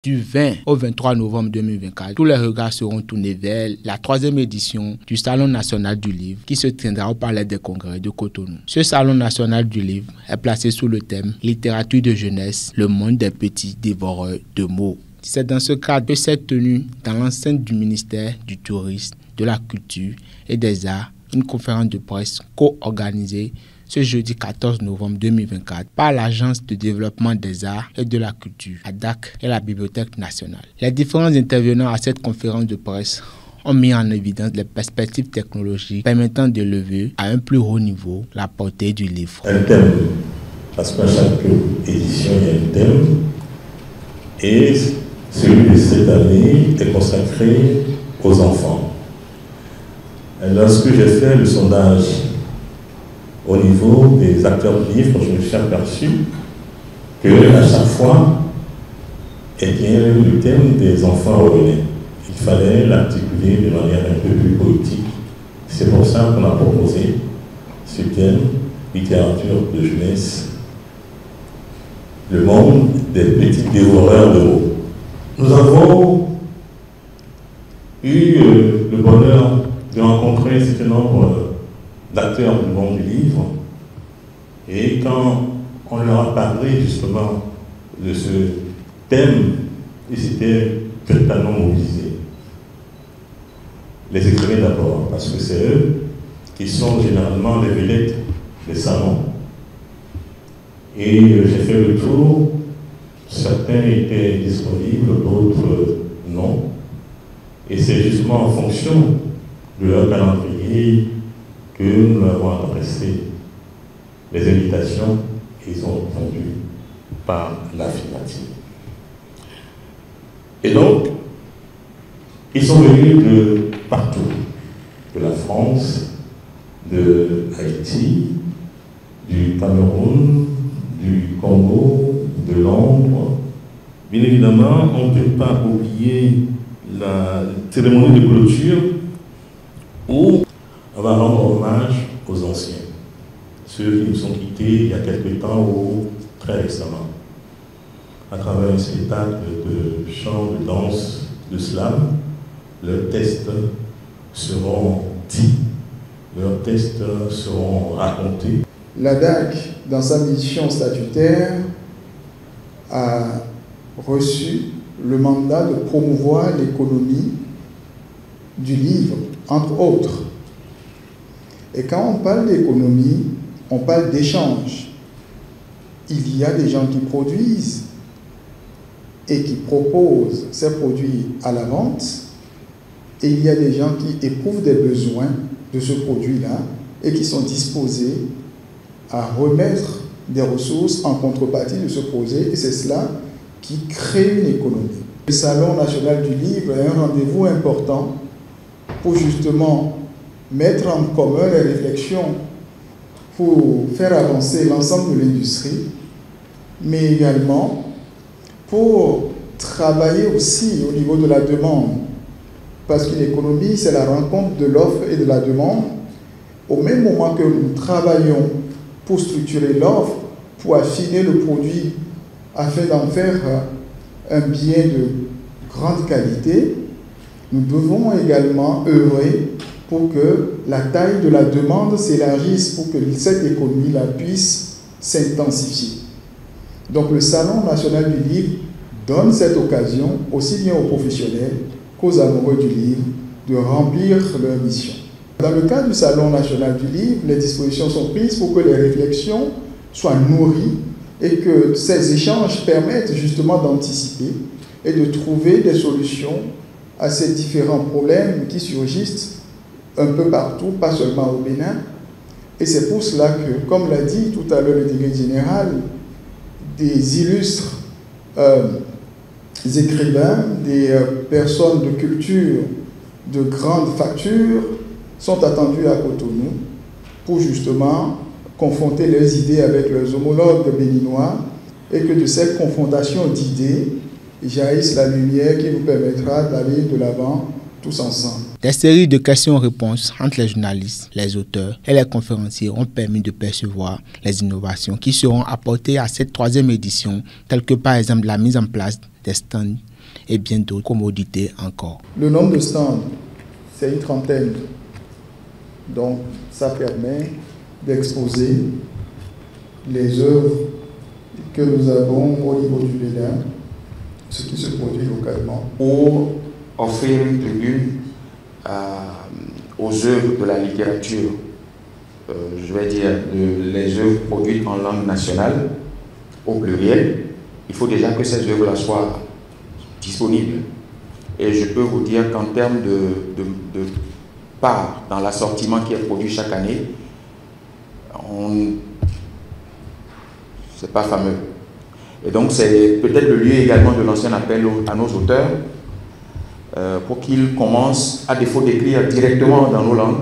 Du 20 au 23 novembre 2024, tous les regards seront tournés vers la 3e édition du Salon national du livre qui se tiendra au Palais des Congrès de Cotonou. Ce Salon national du livre est placé sous le thème « Littérature de jeunesse, le monde des petits dévoreurs de mots ». C'est dans ce cadre que s'est tenue dans l'enceinte du ministère du Tourisme, de la Culture et des Arts une conférence de presse co-organisée ce jeudi 14 novembre 2024 par l'Agence de développement des arts et de la culture, ADAC et la Bibliothèque nationale. Les différents intervenants à cette conférence de presse ont mis en évidence les perspectives technologiques permettant d'élever à un plus haut niveau la portée du livre. Un thème, parce qu'à chaque édition il y a un thème, et celui de cette année est consacré aux enfants. Et lorsque j'ai fait le sondage au niveau des acteurs de livres, je me suis aperçu qu'à chaque fois, eh bien, le thème des enfants revenait. Il fallait l'articuler de manière un peu plus poétique. C'est pour ça qu'on a proposé ce thème, littérature de jeunesse, le monde des petits dévoreurs de mots. Nous avons eu le bonheur de rencontrer un certain nombre d'acteurs du monde du livre, et quand on leur a parlé justement de ce thème, ils étaient totalement mobilisés. Les écrivains d'abord, parce que c'est eux qui sont généralement les vedettes des salons. Et j'ai fait le tour, certains étaient disponibles, d'autres non. Et c'est justement en fonction de leur calendrier que nous avons adressé les invitations et ils ont répondu par l'affirmative. Et donc, ils sont venus de partout, de la France, de Haïti, du Cameroun, du Congo, de Londres. Bien évidemment, on ne peut pas oublier la cérémonie de clôture où on va rendre hommage aux anciens, ceux qui nous ont quittés il y a quelque temps ou très récemment, à travers un spectacle de chant, de danse, de slam. Leurs tests seront dits, leurs tests seront racontés. L'ADAC, dans sa mission statutaire, a reçu le mandat de promouvoir l'économie du livre, entre autres. Et quand on parle d'économie, on parle d'échange. Il y a des gens qui produisent et qui proposent ces produits à la vente, et il y a des gens qui éprouvent des besoins de ce produit-là et qui sont disposés à remettre des ressources en contrepartie de ce projet, et c'est cela qui crée une économie. Le Salon national du livre est un rendez-vous important pour justement mettre en commun les réflexions pour faire avancer l'ensemble de l'industrie, mais également pour travailler aussi au niveau de la demande. Parce qu'une économie, c'est la rencontre de l'offre et de la demande. Au même moment que nous travaillons pour structurer l'offre, pour affiner le produit, afin d'en faire un bien de grande qualité, nous devons également œuvrer pour que la taille de la demande s'élargisse, pour que cette économie-là puisse s'intensifier. Donc le Salon national du livre donne cette occasion, aussi bien aux professionnels qu'aux amoureux du livre, de remplir leur mission. Dans le cadre du Salon national du livre, les dispositions sont prises pour que les réflexions soient nourries et que ces échanges permettent justement d'anticiper et de trouver des solutions à ces différents problèmes qui surgissent un peu partout, pas seulement au Bénin. Et c'est pour cela que, comme l'a dit tout à l'heure le délégué général, des illustres écrivains, des personnes de culture de grande facture sont attendus à Cotonou pour justement confronter leurs idées avec leurs homologues béninois, et que de cette confrontation d'idées jaillisse la lumière qui nous permettra d'aller de l'avant tous ensemble. Des séries de questions-réponses entre les journalistes, les auteurs et les conférenciers ont permis de percevoir les innovations qui seront apportées à cette 3e édition, telles que par exemple la mise en place des stands et bien d'autres commodités encore. Le nombre de stands, c'est une 30aine. Donc, ça permet d'exposer les œuvres que nous avons au niveau du Bénin, ce qui se produit localement. Pour offrir une tribune aux œuvres de la littérature, je vais dire les œuvres produites en langue nationale, au pluriel, il faut déjà que ces œuvres-là soient disponibles. Et je peux vous dire qu'en termes de part dans l'assortiment qui est produit chaque année, c'est pas fameux. Et donc c'est peut-être le lieu également de lancer un appel à nos auteurs pour qu'ils commencent, à défaut d'écrire directement dans nos langues,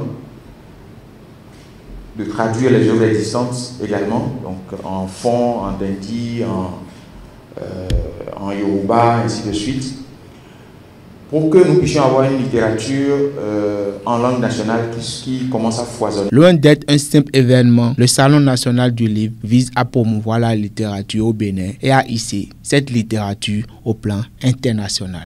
de traduire les œuvres existantes également, donc en fon, en dindi, en yoruba, ainsi de suite, pour que nous puissions avoir une littérature en langue nationale qui commence à foisonner. Loin d'être un simple événement, le Salon national du livre vise à promouvoir la littérature au Bénin et à hisser cette littérature au plan international.